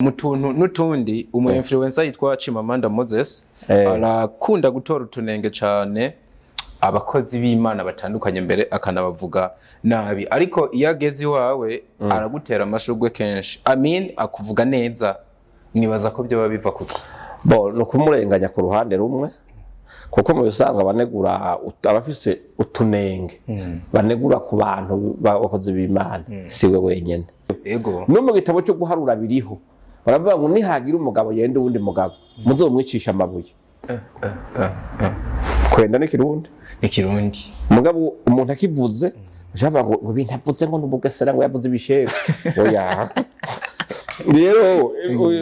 mutuntu nutundi umu influencer yitwa Chimamanda Moses arakunda gutora utunenge cyane abakozi b'Imana batandukanye mbere akanabavuga nabi ariko iyo ageze iwawe aragutera amashurwe kenshi akuvuga neza mwibaza ko byo biva kuki no kumurenganya ku ruhande rumwe kuko mu bisanga banegura abafise utunenge banegura ku bantu bakozi b'Imana siwe wenyene ego no mu gitabo cyo guharura biriho baravuga ngo nihagira umugabo yende uwundi mugabo muzomwicisha amabuye kwenda n'ikirundi mugabo umuntu akivuze ushaka ngo bintavuze ngo n'ubugesera ngo yavuze ibishego oya rero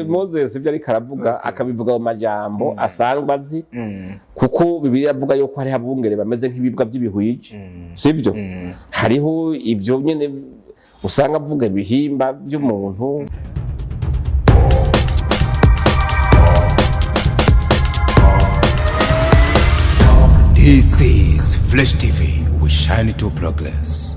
Moses ibyo ari karavuga akabivuga mu majambo asangwa azi kuko Bibiliya avuga yuko hari abungere bameze nk'ibibwa by'ibihwije sibyo hariho ibyo nyene usanga avuga bihimba by'umuntu. This is Flash TV, we shine to progress.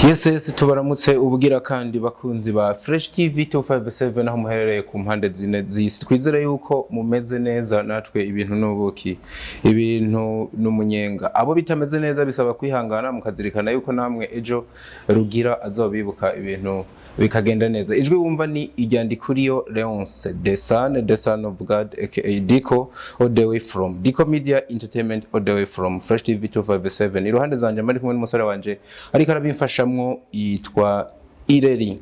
Yes, tubaramutse ubugira kandi bakunzi ba Fresh TV 257 aho muherereye ku mpande zine z'isi. Twizere yuko mumeze neza natwe ibintu n'ubuki, ibintu n'umunyenga. Abo bitameze neza bisaba kwihangana mukazirikana yuko namwe ejo rugira azobibuka ibintu bikagenda neza. Ijwi wumva ni iryandikuriyo Leonce the son of God aka Diko all the way from Diko Media Entertainment all the way from Fresh TV 257. Iruhande zanje mari kumwe n'umusore wanje ariko arabimfashamwo yitwa Ireri.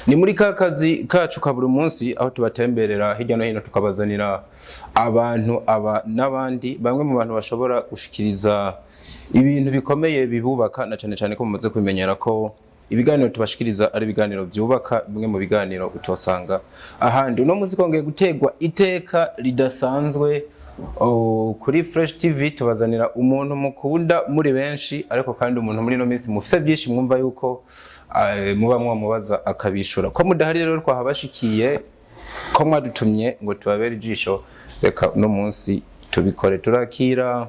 Ni muri kazi kacu ka buri munsi aho tubatemberera hirya no hino tukabazanira abantu n'abandi bamwe mu bantu bashobora gushikiriza ibintu bikomeye bibubaka na cyane ko mumaze kumenyera ko ibiganiro tubashikiriza ari ibiganiro byubaka bimwe mu biganiro utosanga ahandi. Uno muzi kongeye gutegwa iteka ridasanzwe kuri Fresh TV tubazanira umuntu mukunda muri benshi ariko kandi umuntu muri no minsi mufise byinshi mwumva yuko muba mubaza akabishura ko mudahari rero twahabashikiye ko mwadutumye ngo tubabere ijisho reka no munsi tubikore. Turakira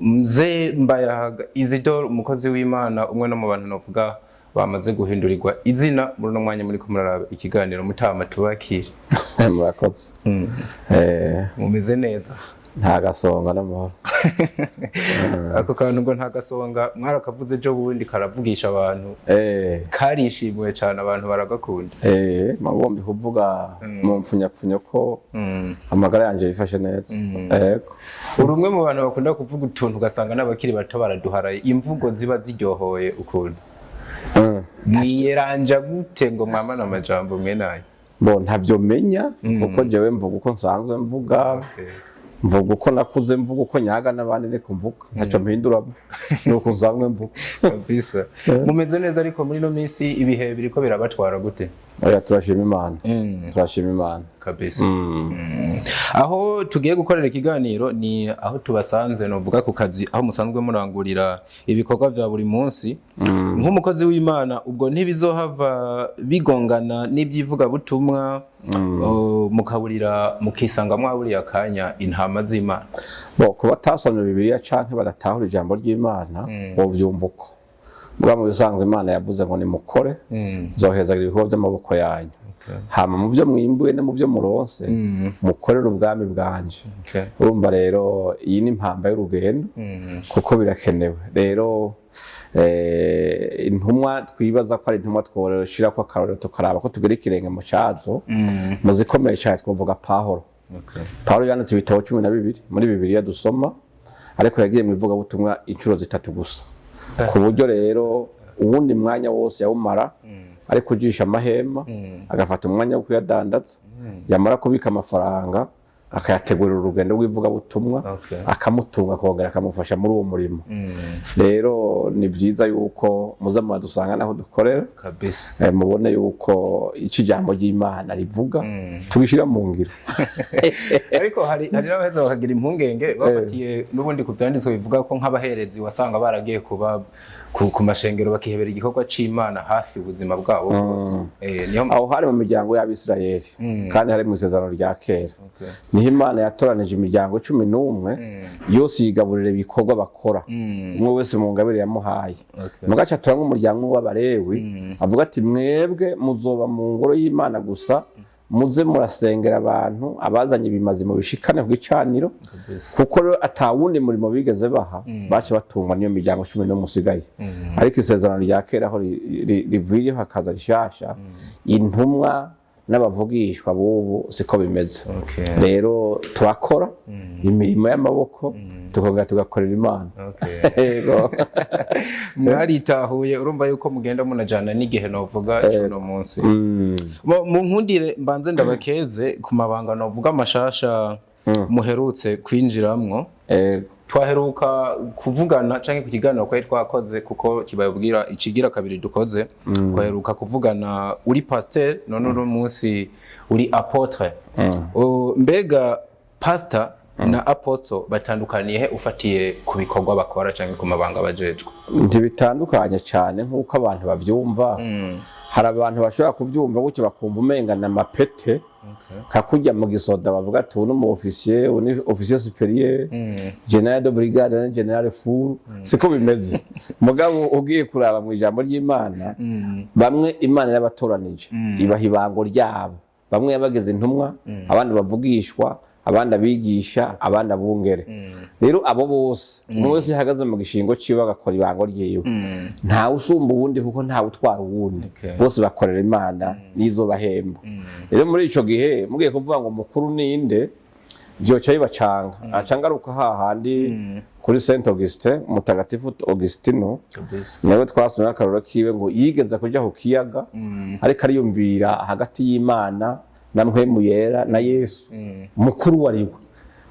mze Mbayahaga Isidore umukozi w'Imana umwe no mu bantu novuga bamaze guhindurirwa izina muri no mwanya muri kumuraba ikiganiro mutama tubakire. Murakoze. Mumeze neza nta gasonga n'amahoro. Ako kantu ngo nta gasonga mwarakavuze ejo bundi karavugisha abantu karishimwe cyane abantu baragakunda. Magombi kuvuga mu mfunyapfunyo ko amagara yanje yifashe neza. Yego urumwe mu bantu bakunda kuvuga utuntu ugasanga n'abakiri bato baraduharaye imvugo ziba ziryohoye ukuntu mwiyeranja gute ngo mwamana amajambo mwe nayo ntavyo menya kuko jewe mvuga uko nsanzwe mvuga mvuga uko nakuze mvuga uko nyaga n'abandi ne kumvuga ntaco mpinduramo nuko nsanzwe mvuga kabisa. Mumeze neza ariko muri no minsi ibihe biriko birabatwara gute? Oya turashima Imana. Turashima Imana kabisa. Aho tugiye gukorera ikiganiro ni aho tubasanze novuga ku kazi aho musanzwe murangurira ibikorwa vya buri munsi nk'umukozi w'Imana ubwo ntibizohava bigongana n'ibyivuga butumwa mukaburira mukisanga mwaburiye akanya intama z'Imana. Kuba tasomye Bibiliya canke badatahura ijambo ry'Imana bo byumva uko muba mu bisanzwe Imana yavuze ngo nimukore zoheza ibikorwa by'amaboko yanyu hama mu byo mwimbuye no mu byo muronse mukorera ubwami bwanje. Urumva rero iyi ni impamba y'urugendo kuko birakenewe rero intumwa twibaza ko ari intumwa twoshira ko akarorero tukaraba ko tugira ikirenge mu cazo muzikomeye cyane twovuga Pawulo. Pawulo yanditse ibitabo 12 muri Bibiliya dusoma ariko yagiye mu ivuga butumwa incuro zitatu gusa ku buryo rero uwundi mwanya wose yawumara ariko ujisha amahema agafata umwanya wo kuyadandaza yamara kubika amafaranga akayategurira urugendo rw'ivuga butumwa akamutunga kongera akamufasha muri uwo murimo. Rero ni byiza yuko muzama dusanga naho dukorera kabisa mubone yuko iki jambo ry'Imana rivuga tugishira mu ngiro. Ariko hari n'abaheza bakagira impungenge bafatiye n'ubundi kubyanditswe bivuga ko nk'abaherezi wasanga baragiye kuba ku mashengero bakihebera igikorwa c'Imana hafi ubuzima bwabo bwose. Niyo aho hari mu miryango y'Abisirayeli kandi hari mu isezerano rya kera. Niho Imana yatoranije imiryango 11 yose yigaburira ibikorwa bakora umwe wese mu ngabire yamuhaye. Mugaca turanga umuryango w'Abalewi avuga ati mwebwe muzoba mu ngoro y'Imana gusa muze murasengera abantu abazanye bimazi mu bishikane ku gicaniro kuko atawundi murimo bigeze baha bace batungwa niyo miryango 11 usigaye. Ariko isezerano rya kera aho rivuyeho hakaza rishasha intumwa n'abavugishwa bubu siko bimeze. Rero turakora imirimo y'amaboko tukongera tugakorera Imana. Yego mwaritahuye urumva yuko mugenda munajana n'igihe novuga cuno munsi. Mu nkundire mbanze ndabakeze ku mabanga novuga amashasha muherutse kwinjiramwo. Twaheruka kuvugana canke ku kiganiro kwari twakoze kuko kibayobwira ikigira kabiri dukoze. Twaheruka kuvugana uri pasteur none uno munsi uri apotre. Mbega pastor na apostle batandukaniye ufatiye ku bikorwa bakora canke ku mabanga bajejwe? Ntibitandukanye cyane nkuko abantu bavyumva. Hari abantu bashobora kuvyumva gutyo bakumva umenga na mapete kakujya mu gisoda bavuga ati uno mu officier uni officier supérieur general de brigade na general furu siko bimeze. Mugabo ugiye kuraba mu ijambo ry'Imana bamwe Imana y'abatoranije ibaha ibango ryabo, bamwe yabageze intumwa abandi bavugishwa abandi abigisha abandi abungere. Rero abo bose mwese hagaze mu gishingo ciwe agakora ibango ryiwe nta usumba ubundi kuko nta utwara ubundi bose bakorera Imana nizo bahemba. Rero muri ico gihe mugiye kuvuga ngo mukuru ninde byoca bibacanga acangaruka hahandi kuri Saint Augustin mutagatifu Augustino nawe twasomera akaroro kiwe ngo yigeza kuja ku kiyaga ariko ariyumvira hagati y'Imana na mpwemu yera na Yesu mukuru wariwe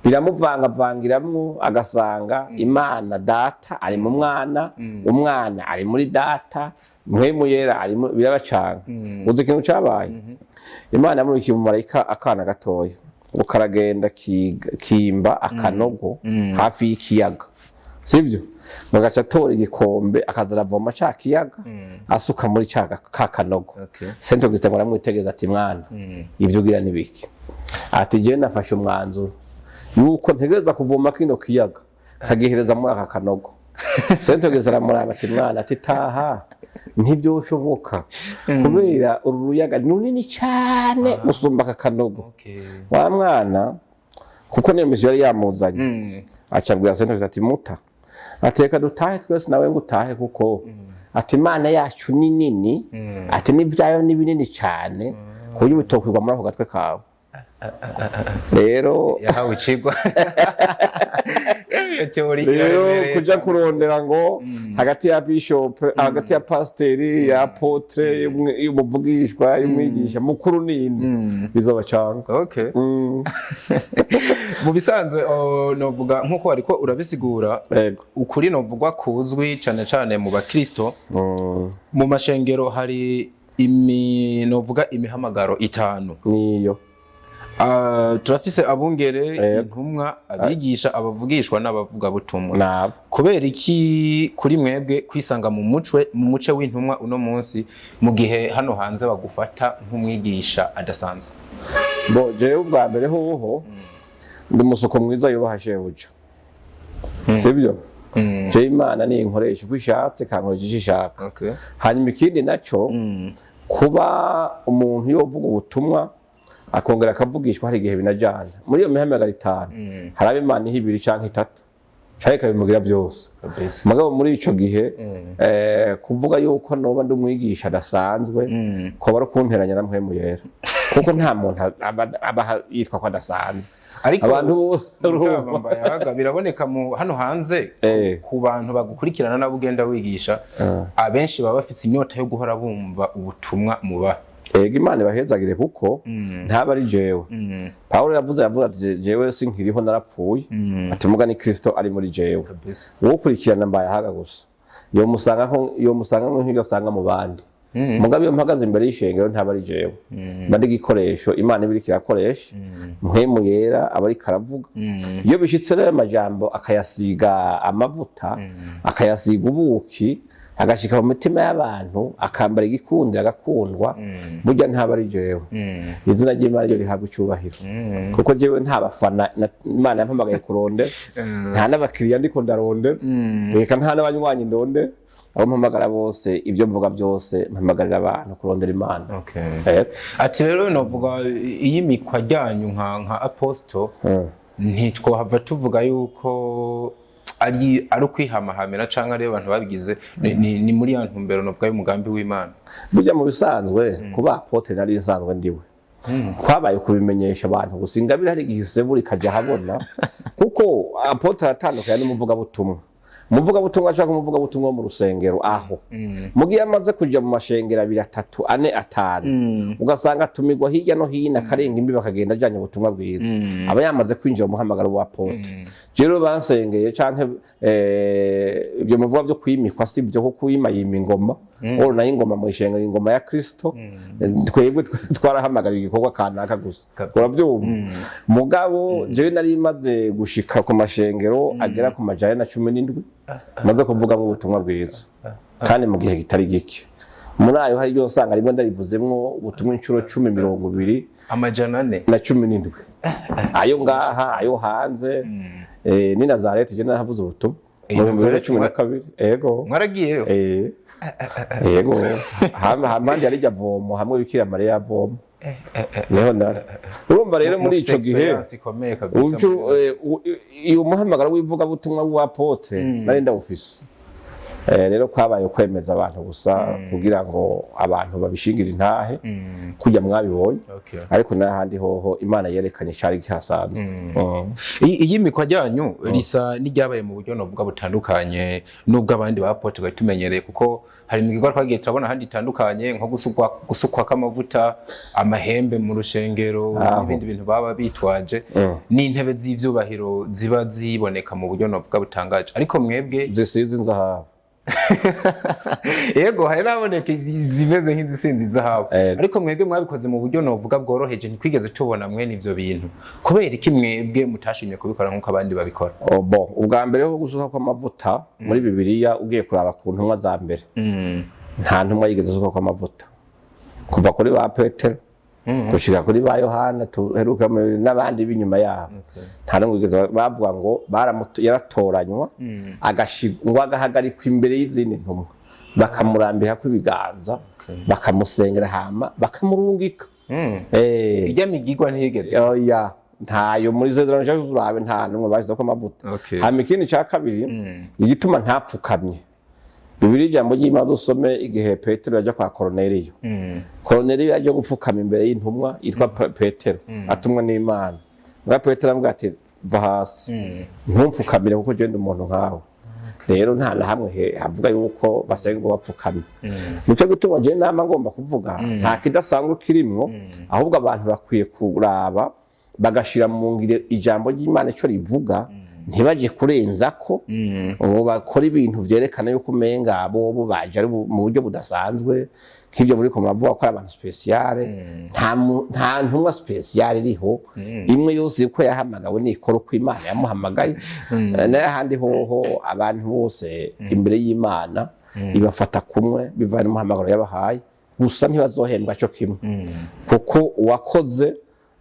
biramuvanga-vangiramwo agasanga Imana data ari mu mwana umwana ari muri data mpwemu yera ari birabacanga. Uzi ikintu cabaye Imana yamurikiye mu marayika akana gatoya ngo karagenda kimba akanogo hafi y'ikiyaga sivyo bagaca atora igikombe akazaravoma ca kiyaga asuka muri ca kakanogo. Saint Augustin ngo aramwitegeza ati mwana ivyo ugira nibiki? Ati je nafashe umwanzuro yuko ntegeza kuvoma kino kiyaga kagihereza muri aka kanogo. Saint Augustin aramuraba ati mwana ati taha ntibyoshoboka kubera uru ruyaga runini cyane usumba aka kanogo. Wa mwana kuko niyo misi yari yamuzanye acabwira Saint Augustin ati muta ateka dutahe twese nawe ngo utahe kuko ati Imana yacu ni nini ati n'ibyayo ni binini cyane kuburyo bitokwirwa muri ako gatwe kawe. Rero yahawe icigwa rero kuja kurondera ngo hagati ya bishop hagati ya pasteri ya apotre y'umuvugishwa y'umwigisha mukuru ninde bizobacanga. Mu bisanzwe novuga nkuko ariko urabisigura ukuri novugwa kuzwi cyane cyane mu bakristo mu mashengero hari novuga imihamagaro 5 niyo turafise abungere intumwa abigisha abavugishwa n'abavuga butumwa. Kubera iki kuri mwebwe kwisanga mu muce w'intumwa uno munsi mu gihe hano hanze bagufata nk'umwigisha adasanzwe? Bo jewe ubwambere hoho ndi musuko mwiza yubaha shebuja sibyo je Imana ni inkoresha kwishatse kankoresha ishaka. Hanyuma ikindi naco kuba umuntu yovuga ubutumwa akongera akavugishwa hari igihe binajana muri iyo mihamagaro 5 harabe Imana ihibiri canke 3 caye kabimugira byose. Mugabo muri ico gihe kuvuga yuko noba ndumwigisha adasanzwe ko bari kunteranya na mpwemu yera kuko nta muntu aba yitwa ko adasanzwe. Ariko abantu bose biraboneka mu hano hanze ku bantu bagukurikirana nabo ugenda wigisha abenshi baba bafise inyota yo guhora bumva ubutumwa muba. Imana bahezagire kuko ntaba ari jewe. Paulo yavuze ati jewe sinkiriho narapfuye ati muga ni Kristo ari muri jewe. Wo kurikirana mbaye haga gusa yo musanga nk'iyosanga mu bandi mugabe mpagaze imbere y'ishengero ntaba ari jewe bandi gikoresho Imana ibiri kirakoresha mpwemu yera abari karavuga. Iyo bishitse rero amajambo akayasiga amavuta akayasiga ubuki agashika mu mitima y'abantu akambara igikundira agakundwa burya ntaba ari jewe izina ry'Imana ryo rihabwa icyubahiro kuko jewe nta bafana Imana yampamagaye kuronde nta n'abakiriya ndiko ndaronde reka nta n'abanywanyi ndonde abo mpamagara bose ibyo mvuga byose mpamagarira abantu kurondera Imana. Ati rero novuga iyi mikwa ryanyu nka apostle ntitwohava tuvuga yuko ari ukwihamahamira canke ari abantu babigize ni muri ya ntumbero novuga y'umugambi w'Imana. Burya mu bisanzwe kuba apotre nari nsanzwe ndiwe kwabaye kubimenyesha abantu gusa ingabire hari igisebura ikajya habona kuko apotre atandukanye n'umuvuga butumwa umuvuga butumwa ashaka umuvuga butumwa mu rusengero aho mugiye amaze kuja mu mashengero 2 3 4 5 ugasanga tumigwa hirya no hino akarenga imbi bakagenda ajanye ubutumwa bwiza aba yamaze kwinjira mu muhamagaro wa apotre rero bansengeye canke ibyo muvuga byo kwimikwa si byo kuko yimayima ingoma oro na ingoma mu ishengero ingoma ya Kristo twebwe twarahamagara igikorwa kanaka gusa uravyumva mugabo jewe nari maze gushika ku mashengero agera ku majana na 17 maze kuvuga mu butumwa bwiza kandi mu gihe kitari gike muri ayo hari yo sanga rimwe ndarivuzemwo ubutumwa incuro 10 amajana 4 na 17 ayo ngaha ayo hanze ni Nazareth je nahavuze ubutumwa mu 2012 ego mwaragiyeyo yego hamandi yarija vomo hamwe bikira Maria yavomo niho nara urumva rero muri ico gihe iyo muhamagara wivuga butumwa wa apotre nari ndawufise rero kwabaye kwemeza abantu gusa kugira ngo abantu babishingira intahe kujya mwabibonye ariko n'ahandi hoho Imana yerekanye cyari gihasanzwe. Iyi mikwa ryanyu risa n'iryabaye mu buryo novuga butandukanye nubwo abandi ba apotre tumenyereye kuko hari imigirwa twagiye turabona handi itandukanye nko gusukwa k'amavuta amahembe mu rushengero n'ibindi bintu baba bitwaje n'intebe z'ivyubahiro ziba ziboneka mu buryo novuga butangaje ariko mwebwe zisize inzahabu yego hari naboneka zimeze nk'izisinzi zahabu ariko mwebwe mwabikoze mu buryo novuga bworoheje ntikwigeze tubona mwene ivyo bintu kubera iki mwebwe mutashimye kubikora nkuko abandi babikora. Ubwambere ho gusuka kw'amavuta muri Bibiliya ugiye kuraba ku ntumwa za mbere nta ntumwa yigeze gusuka kw'amavuta kuva kuri ba Petero gushika kuri ba Yohana tuheruka n'abandi b'inyuma yabo nta n'umwe yigeze bavuga ngo yaratoranywa agashingwa agahagarikwa imbere y'izindi ntumwa bakamurambira ku ibiganza bakamusengera hama bakamurungika ijya migirwa ntiyigeze ntayo muri zezerano cyo zurabe nta n'umwe bashyize ko amavuta hama ikindi cya kabiri igituma ntapfukamye Bibiliya ijambo ry'Imana dusome igihe Petero yaje kwa Korneliyo Korneliyo yaje gupfukama imbere y'intumwa yitwa Petero atumwa n'Imana nga Petero amubwira ati va hasi ntumpfukamire kuko je ndi umuntu nkawe rero nta na hamwe havuga yuko basenga ngo bapfukamye nico gutuma je nama ngomba kuvuga nta kidasanzwe kirimwo ahubwo abantu bakwiye kuraba bagashira mu ngire ijambo ry'Imana ico rivuga ntibaje kurenza ko ngo bakora ibintu vyerekana yuko umenga bo baje ari mu buryo budasanzwe nk'ivyo muri ko muravuga ko abantu speciale nta ntumwa speciale iriho imwe yose ko yahamagawe n'ikoro ko Imana yamuhamagaye n'ahandi hoho abantu bose imbere y'Imana ibafata kumwe bivana umuhamagaro yabahaye gusa ntibazohembwa cyo kimwe kuko uwakoze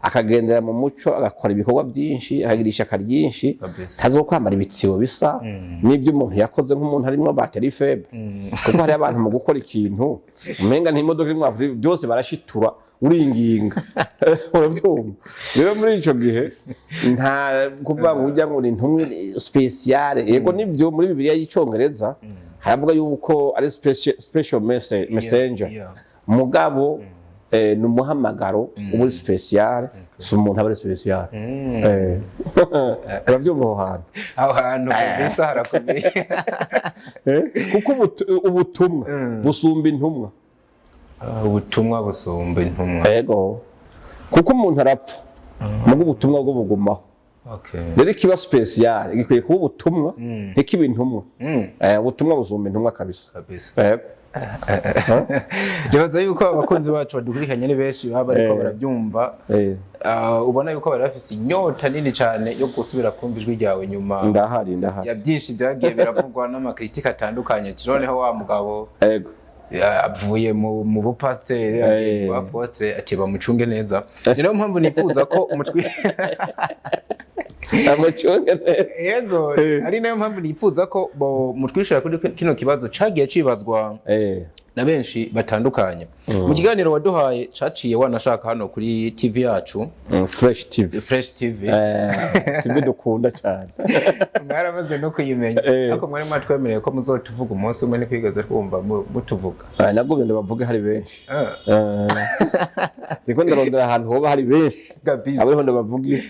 akagendera mu muco agakora ibikorwa byinshi akagirisha akaryinshi tazokwambara ibitsibo bisa n'ibyo umuntu yakoze nk'umuntu harimo bateri faible kuko hari abantu mu gukora ikintu umenga n'imodoka irimo byose barashitura uringinga urabyumva rero muri ico gihe nta kuvuga ngo ujya ngo ni ntumwe speciale yego nibyo muri Bibiliya y'icongereza haravuga yuko ari special messenger mugabo ni umuhamagaro ubu special si umuntu aba special urabyumva aho hantu kabisa harakomeye kuko ubutumwa busumba intumwa ubutumwa busumba intumwa yego kuko umuntu arapfa mugo ubutumwa bwo bugumaho rero kiba special gikwiye kuba ubutumwa ntikibe intumwa ubutumwa busumba intumwa kabisa Nibaza yuko abakunzi bacu badukurikiranye ni benshi baba ariko barabyumva ubona yuko bari bafise inyota nini cyane yo gusubira kumva ijwi ryawe nyuma ndahari ya byinshi byagiye biravugwa n'amakritika atandukanye noneho wa mugabo avuye mu bupasiteri wa apotre ati bamucunge neza niyo mpamvu nifuza ko umutwi amucunge neza yego ari nayo mpamvu nifuza ko mutwishura kuri kino kibazo cagiye cibazwa na benshi batandukanye mu kiganiro waduhaye caciye wanashaka hano kuri TV yacu Fresh TV TV dukunda cyane mwaramaze no kuyimenya ariko mwari mwatwemereye ko muzotuvuga umunsi umwe nikwigeze kumva mutuvuga nabwo genda bavuge hari benshi niko ndarondera ahantu hoba hari benshi abariho ndabavugira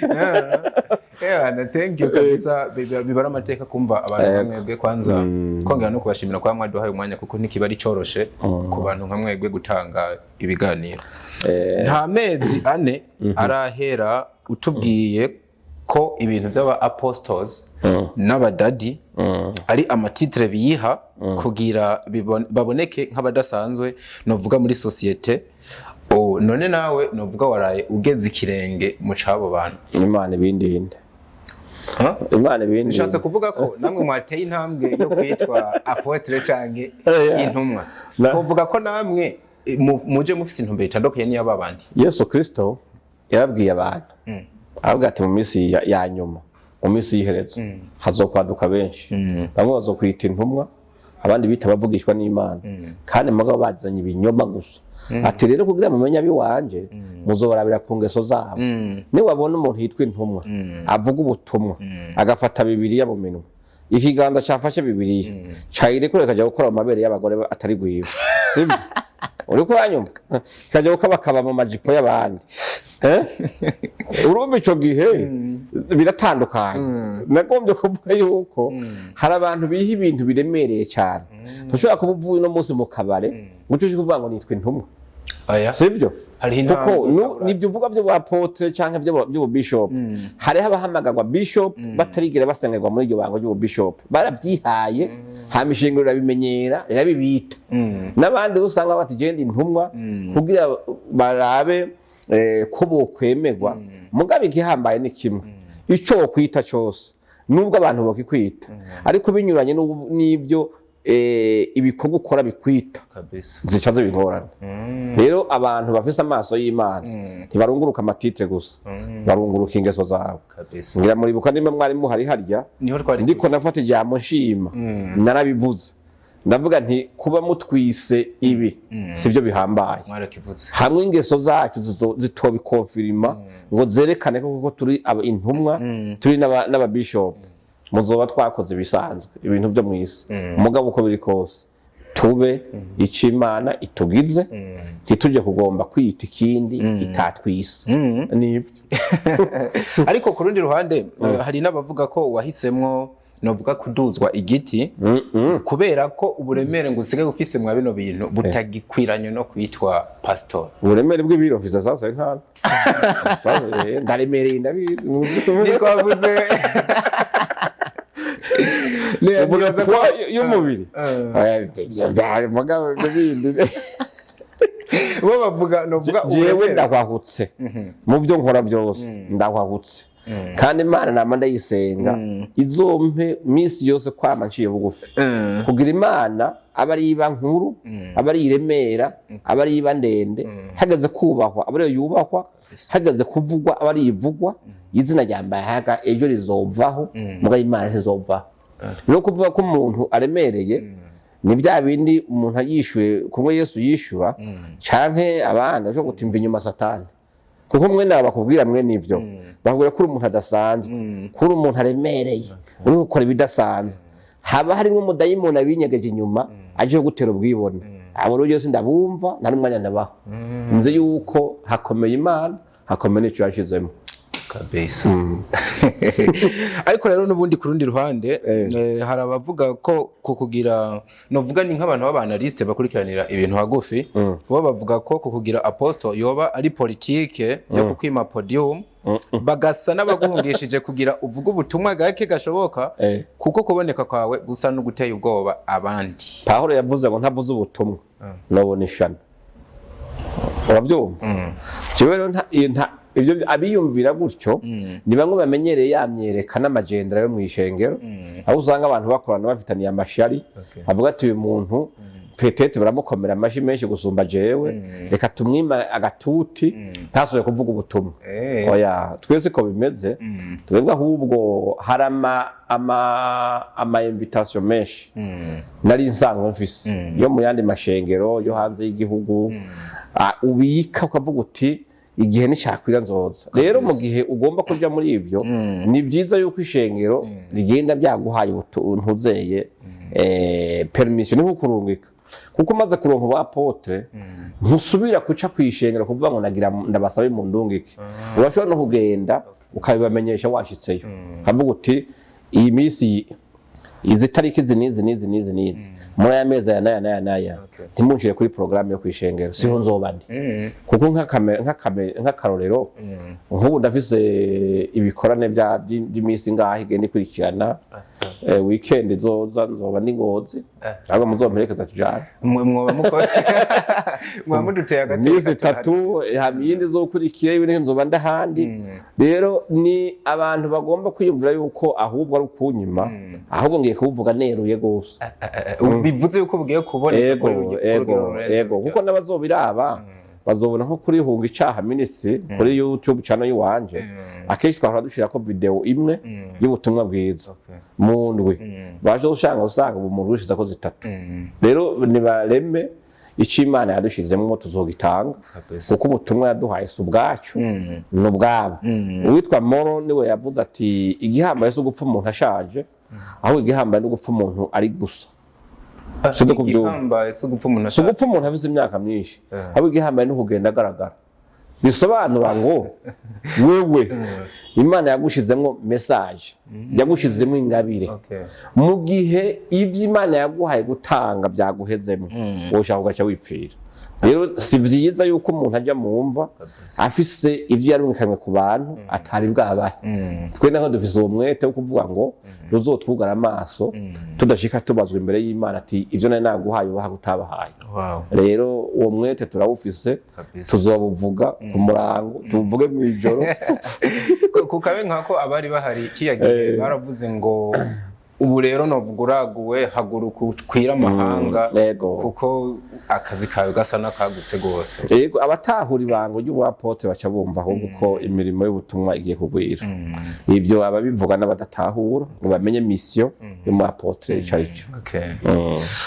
thank you kabisa bibara amateka kumva abantu bamwebwe kwanza kongera no kubashimira kwa mwaduhaye umwanya kuko ntikibari coroshe ku bantu nka mwebwe gutanga ibiganiro nta mezi ane arahera utubwiye ko ibintu by'aba apostles n'abadadi ari amatitre biyiha kugira baboneke nk'abadasanzwe novuga muri societe none nawe novuga waraye ugeze ikirenge mu cabo bantu Imana ibindinde Imana ibindi nishatse kuvuga ko namwe mwateye intambwe yo kwitwa apotre canke intumwa kuvuga ko namwe muje mufise intumbero itandukanye niyo babandi Yesu Kristo yababwiye abantu avuga ati mu minsi ya nyuma mu minsi y'iherezo hazokwaduka benshi bamwe bazokwita intumwa abandi bita bavugishwa n'Imana kandi mugabo bazanye ibinyoma gusa ati rero kugira mumenye abiwanje muzobarabira ku ngeso zabo ni wabona umuntu yitwa intumwa avuga ubutumwa agafata Bibiliya mu minwe ikiganza cyafashe Bibiliya cyayire kure kaje gukora amabere y'abagore atari gwiwe sibyo uri kwanyuma kaje gukaba mu majipo y'abandi urumva ico gihe biratandukanye nagombye kuvuga yuko hari abantu biha ibintu biremereye cyane tushobora kubuvuye no munsi mu kabare gucuje kuvuga ngo nitwe intumwa sibyo kuko nibyo uvuga byo apotre canke byo bishop hari abahamagarwa bishop batarigera basengerwa muri iryo bango ryo bishop baravyihaye hamishingiro rabimenyera rabibita nabandi usanga bati genda intumwa kugira barabe ko bokwemerwa mugabe igihambaye ni kimwe ico kwita cyose nubwo abantu bokikwita ariko binyuranye n'ibyo ibikorwa ukora bikwita kabisa zicaze bingorana rero abantu bafise amaso y'Imana ntibarunguruka amatitre gusa barunguruka ingeso zabo kabisa ngira muri buka nimba mwari muhari harya ndiko nafata ijambo nshima narabivuze ndavuga nti kuba mutwise ibi sivyo bihambaye hamwe ingeso zacu zitobikonfirima ngo zerekane ko turi intumwa turi n'ababishop muzoba twakoze bisanzwe ibintu byo mwisi umugabo uko biri kose tube icimana itugize tituje kugomba kwita ikindi itatwise nibyo ariko ku rundi ruhande hari n'abavuga ko wahisemwo novuga kuduzwa igiti kubera ko uburemere ngo usige ufise mwa bino bintu butagikwiranye no kwitwa pastor uburemere bw'ibiro visa sasa nkana sasa ndaremereye ndabizi niko wavuze ubwo y'umubiri mugabo n'ibindi bo bavuga novuga jewe ndakwahutse mu byo nkora byose ndakwahutse kandi Imana nama ndayisenga izompe misi yose kwama nciye bugufi kugira Imana abari iba nkuru abari iremera abari iba ndende hagaze kubahwa abari yubahwa hagaze kuvugwa abari ivugwa izina ryambaye haga ejo rizovaho muga Imana ntizova no kuvuga ko umuntu aremereye ni bya bindi umuntu yishuye kumwe Yesu yishura canke abana cyo gutimva inyuma satani kuko mwe nabakubwira mwe nivyo bahura kuri umuntu adasanzwe kuri umuntu aremereye uri gukora ibidasanzwe haba harimo umudayimoni abinyegeje inyuma aje gutera ubwibone abo rero yose ndabumva nta n'umwanya nabaho nzi yuko hakomeye Imana hakomeye n'icyo yashizemo kabisa. Ariko rero nubundi ku rundi ruhande hari abavuga ko kukugira novuga ni nk'abantu b'abanaliste bakurikiranira ibintu hagufi bo bavuga ko kukugira apostle yoba ari politike yo kukwima podium bagasa n'abaguhungishije kugira uvuga ubutumwa gake gashoboka kuko kuboneka kwawe gusa no guteye ubwoba abandi. Pawulo yavuze ngo ntavuze ubutumwa nobona ishano. Urabyumva? Jewe rero ibyo abiyumvira gutyo ni bamwe bamenyereye yamyereka n'amagendera yo mu ishengero aho usanga abantu bakorana bafitaniye amashari avuga ati uyu muntu petete baramukomera amashi menshi gusumba jewe reka tumwima agatuti ntasubire kuvuga ubutumwa. Oya twese ko bimeze twebwe ahubwo hari ama invitation menshi nari nsanzwe mfise yo mu yandi mashengero yo hanze y'igihugu ubika ukavuga uti igihe nicyakwira nzoza. Rero mu gihe ugomba kuja muri ivyo ni byiza yuko ishengero rigenda ryaguhaye ntuzeye permission ni kurungika kuko maze kuronka ba apotre ntusubira kuca kwishengero kuvuga ngo nagira ndabasabe mu ndungike. Urashobora no kugenda ukabibamenyesha washitseyo kavuga uti iyi minsi izi tariki nizi muri aya mezi aya naya ntimunshire kuri programme yo kwishengero siho nzobandi kuko nk'akarorero nk'ubu ndafise ibikorane by'iminsi ngaho igenda ikurikirana weekend nzoba ndi Ngozi ahubwo muzomperekeza tujana mwa muduteye agateka iminsi 3 hamiyindi zokurikira ibintu nzoba ndahandi. Rero ni abantu bagomba kwiyumvira yuko ahubwo ari ukunyima ahubwo ngiye kuvuga neruye gose bivuze yuko bugiye kuboneka ego kuko n'abazobiraba bazobona nko kuri hunga icaha ministry kuri YouTube channel yiwanje akeshi twahora dushira ko video imwe y'ubutumwa bwiza mu ndwi baje usanga umuntu ushiza ko zitatu. Rero nibareme ico Imana yadushizemo tuzogitanga kuko ubutumwa yaduhaye su bwacu no bwabo. Uwitwa Moro niwe yavuze ati igihambaye so gupfa umuntu ashaje aho igihambaye no gupfa umuntu ari gusa. Igihambaye so gupfa umuntu afise imyaka myinshi aho igihambaye no kugenda agaragara. Bisobanura ngo wewe Imana yagushizemo message yagushizemo ingabire mu gihe ivyo Imana yaguhaye gutanga byaguhezemo woshaka ugaca wipfira. Rero si vyiza yuko umuntu aja mumva afise ivyo yarumikanywe ku bantu atari bwabahe. Twe naho dufise uwo mwete wo kuvuga ngo ruzotwugara amaso tudashika tubazwa imbere y'Imana ati ivyo nari naguhaye ubaha gutabahaye. Rero uwo mwete turawufise tuzobuvuga ku murango tuvuge mu ijoro kukabe nkako abari bahari kiyagiye baravuze ngo ubu rero novuga uraguwe haguruka kwira amahanga kuko akazi kawe gasa nakaguse gose. Yego abatahura ibango ry'ubuapotre baca bumva ahubwo ko imirimo y'ubutumwa igiye kugwira. Ivyo ababivuga n'abadatahura ngo bamenye mission y'umuapotre icarico.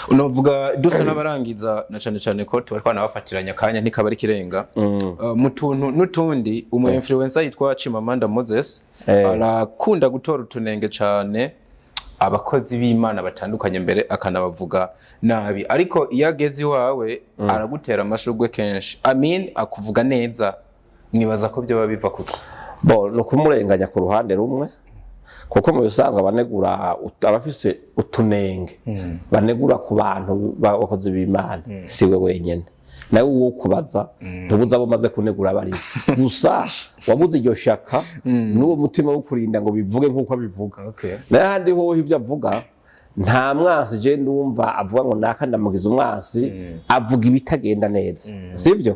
Unovuga dusa n'abarangiza na cane ko twari twanabafatiranya kanya ntikabari kirenga mu tuntu n'utundi umu influencer yitwa Chimamanda Moses arakunda gutora utunenge cane abakozi b'Imana batandukanye mbere akanabavuga nabi, ariko iyo ageze iwawe aragutera amashurwe kenshi. Akuvuga neza mwibaza ko byo babiva kuki? No kumurenganya ku ruhande rumwe kuko mu bisanga banegura abafise utunenge banegura ku bantu bakozi b'Imana siwe wenyene nawe uwo kubaza ntubuza abo maze kunegura bari gusa wabuze iryo shaka n'uwo mutima wo kurinda ngo bivuge nkuko abivuga. N'ahandi ho ivyo avuga nta mwasi je ndumva avuga ngo nakandamugiza umwasi avuga ibitagenda neza sivyo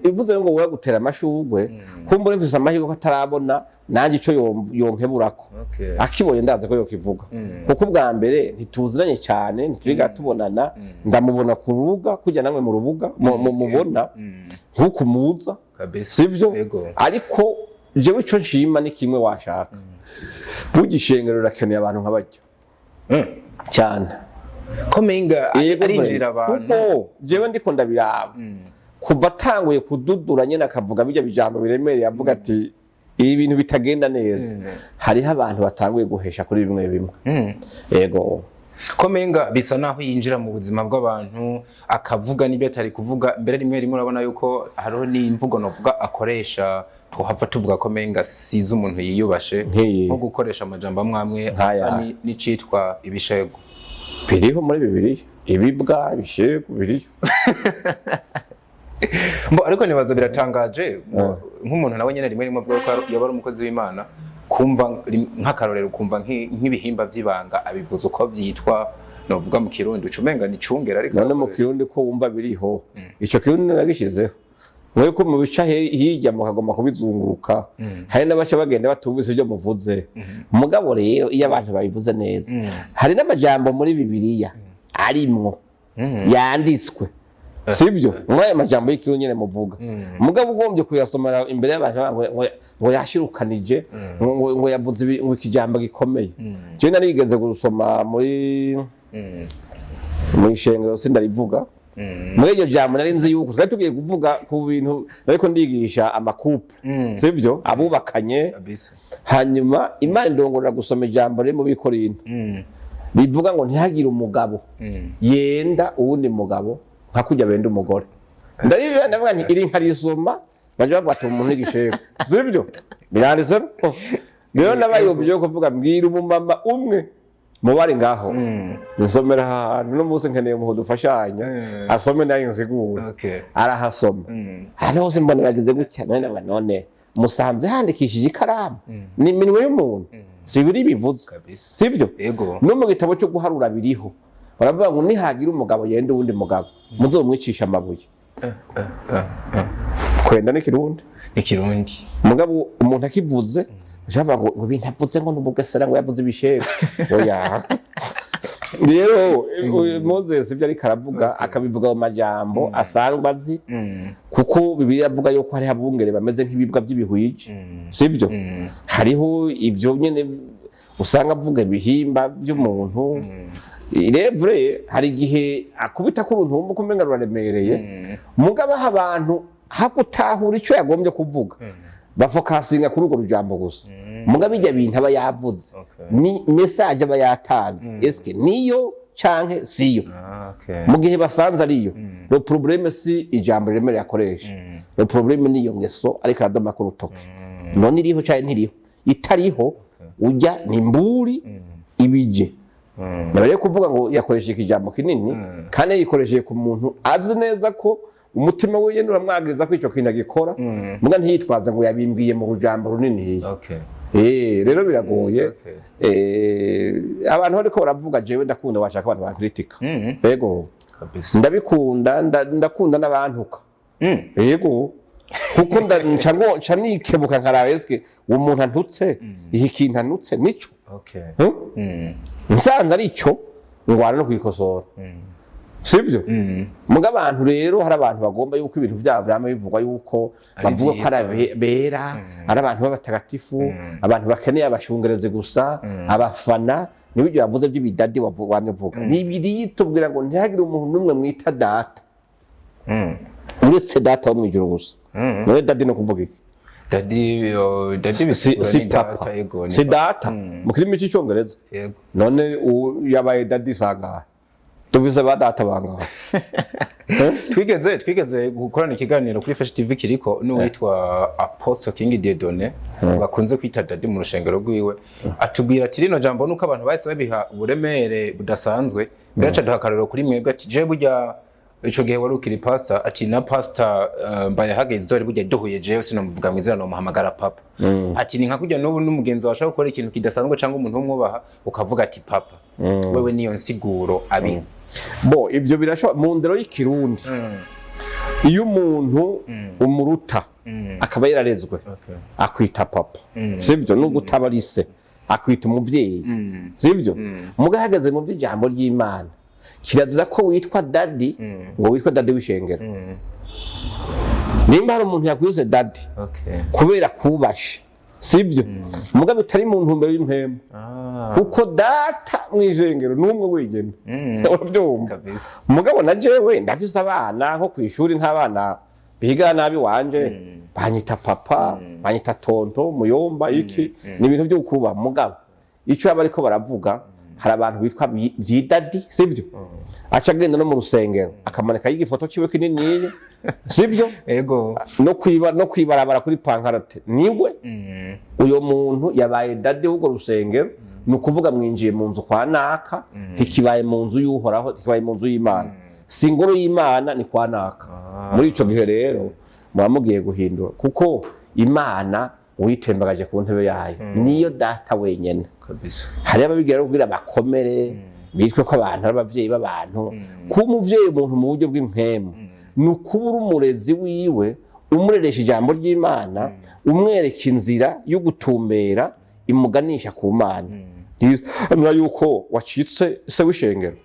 ivuze ngo wowe gutera amashurwe kumbura mfise amahirwe ko atarabona nanje ico yonkeburako akibonye ndaze ko yokivuga kuko ubwa mbere ntituziranye cyane ntituriga tubonana ndamubona ku rubuga kujya namwe mu rubuga mubona nkuko muza sivyo ariko jewe ico nshima ni kimwe washaka bugishengero rakeneye abantu nk'abajyo cyane komenga arinjira abantu kuko jewe ndiko ndabiraba kuva atanguye kududura nyene akavuga bijya bijambo biremereye avuga ati ibi bintu bitagenda neza hariho abantu batanguye guhesha kuri bimwe bimwe. Yego komenga bisa naho yinjira mu buzima bw'abantu akavuga n'ibyo atari kuvuga mbere rimwe rimwe urabona yuko hariho n'imvugo novuga akoresha tuhava tuvuga komenga size umuntu yiyubashe nko gukoresha amajambo amwe asa n'icitwa ibishego biriho muri bibiri ibibwa ibishego biriho ariko nibaza biratangaje nk'umuntu nawe nyene rimwe rimwe avuga ko yaba ari umukozi w'Imana kumva nk'akarorero kumva nk'ibihimba vy'ibanga abivuze uko vyitwa novuga mu kirundi ucumenga ni cungera ariko none mu kirundi ko wumva biriho ico kirundi nagishizeho mwe ko mu bica hirya mukagomba kubizunguruka hari n'abaca bagenda batumvise ibyo muvuze mugabo rero iyo abantu babivuze neza hari n'amajambo muri Bibiliya arimwo yanditswe sibyo mwaye majambo y'ikirundi nyene muvuga mugabo ugombye kuyasomera imbere y'abantu ngo yashirukanije ngo yavuze ikijambo gikomeye je narigeze gusoma muri shengero sindarivuga muri iryo jambo nari nzi yuko twari tugiye kuvuga ku bintu ariko ndigisha amakupe sibyo abubakanye hanyuma Imana indongorera gusoma ijambo riri mu Bikorinto bivuga ngo ntihagire umugabo yenda uwundi mugabo nka kujya benda umugore ndabibira ndavuga nti iri nkarisoma baje bavuga ati umuntu n'igishego sibyo biranditse rero nabayobye kuvuga mbwira umumama umwe mubari ngaho nsomera ahantu no munsi nkeneye mu dufashanya asome nayo nsigura arahasoma hano hose mbona bagize gutya none musanze handikishije ikaramu ni iminwe y'umuntu sibiri bivuze sibyo no mu gitabo cyo guharura biriho baravuga ngo nihagira umugabo yenda uwundi mugabo muzomwicisha amabuye kwenda n'ikirundi mugabo umuntu akivuze java ngo bintavuze ngo n'ubugesera ngo yavuze ibishego oya rero Moses ibyo ari karavuga akabivuga mu majambo asangwa azi kuko Bibiliya avuga yuko hari abungere bameze nk'ibibwa by'ibihwije sibyo hariho ibyo nyene usanga avuga ibihimba by'umuntu irevre hari igihe akubita ko uruntu wumva kumenga ruraremereye mugabo abantu hakutahura icyo yagombye kuvuga bafokasinga kuri urwo rujambo gusa mugabo ijya bintu aba yavuze ni message aba yatanze eske niyo canke siyo mu gihe basanze ariyo le problème si ijambo rimwe yakoresha le problème niyo ngeso ariko aradoma ku rutoke none iriho cyane ntiriho itariho ujya ni mburi ibije nabare kuvuga ngo yakoresha ikijambo kinini kandi yikoresheje ku muntu azi neza ko umutima we yenda uramwagiriza ko ico kintu gikora muga ntiyitwaza ngo yabimbwiye mu rujambo runini rero biragoye abantu bariko baravuga jewe ndakunda washaka abantu bakritika yego ndakunda n'abantuka yego kuko nca nikebuka nkarawe eske umuntu antutse iki kintu antutse nico nsanze ari cyo ngwana no kwikosora sibyo muga abantu rero hari abantu bagomba yuko ibintu byabo byama bivugwa yuko bavuga ko ari bera ari abantu b'abatagatifu abantu bakeneye abashungereze gusa abafana nibyo yavuze by'ibidadi wavuga bibiri tubwira ngo ntihagire umuntu numwe mwita data uretse data wo mwijuru gusa none dadi no kuvuga iki dadi si papa si data mu kirimi cy'icyongereza none yabaye dadi sanga tuvuze ba data bangaho twigeze gukorana ikiganiro kuri Fresh TV kiriko n'uwitwa Apostle King Diedone bakunze kwita dadi mu rushengero rwiwe atubwira ati rino jambo nuko abantu bahise babiha uburemere budasanzwe byaca duhakarero kuri mwebwe ati je burya ico gihe wari ukiri pastor ati na pastor mbaye hageze dore burya duhuye jewe sinamuvuga mwizera no muhamagara papa ati ni nka kujya n'ubu n'umugenzi washaka gukora ikintu kidasanzwe cyangwa umuntu umwubaha ukavuga ati papa wewe niyo nsiguro abi bo ibyo birashoboka mu ndero y'ikirundi iyo umuntu umuruta akaba yararezwe akwita papa sibyo no gutabarise akwita umuvyeyi sibyo mugahagaze mu by'ijambo ry'Imana kirazira ko witwa daddy ngo witwa daddy w'ishengero nimba hari umuntu yakwize daddy kubera kubashe sibyo mugabe bitari mu ntumbero y'impemu kuko data mw'ijengero numwe wigene urabyumva mugabo na jewe ndafise abana nko kwishuri nk'abana biga nabi wanje banyita papa banyita tonto muyomba iki ni ibintu byo kuba mugabo ico aba ariko baravuga hari abantu bitwa vyidadi sivyo aca agenda no mu rusengero akamanika y'igifoto ciwe kinini sivyo ego no kwibarabara kuri pankarate niwe uyo muntu yabaye dade w'urwo rusengero ni ukuvuga mwinjiye mu nzu kwa naka ntikibaye mu nzu y'uhoraho ntikibaye mu nzu y'Imana si ingoro y'Imana ni kwa naka muri ico gihe rero mugiye guhindura kuko Imana uyitembagaje ku ntebe yayo niyo data wenyene kabisa hari ababigira kugira bakomere bitwe ko abantu ari abavyeyi b'abantu ku muvyeyi umuntu mu buryo bw'impemu nukubura umurezi wiwe umureresha ijambo ry'Imana umwereka inzira yo gutumbera imuganisha ku Mana nura yuko wacitse se w'ishengero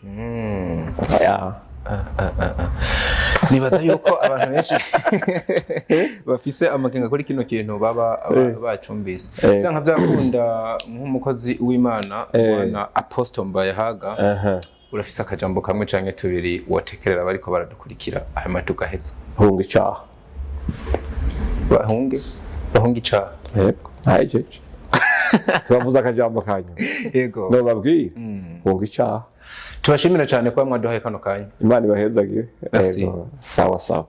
nibaza yuko abantu benshi bafise amakenga kuri kino kintu baba bacumbise cyangwa byakunda nk'umukozi w'Imana wana Apostle Mbaye haga urafise akajambo kamwe canke tubiri watekerera bariko baradukurikira aya matuka heza hunga icaha bahunge icaha yego ahejeje bavuze akajambo kanyu yego no babwira hunga icaha tubashimira cyane kwa mwaduhaye kano kanya Imana ibahezagire yego sawa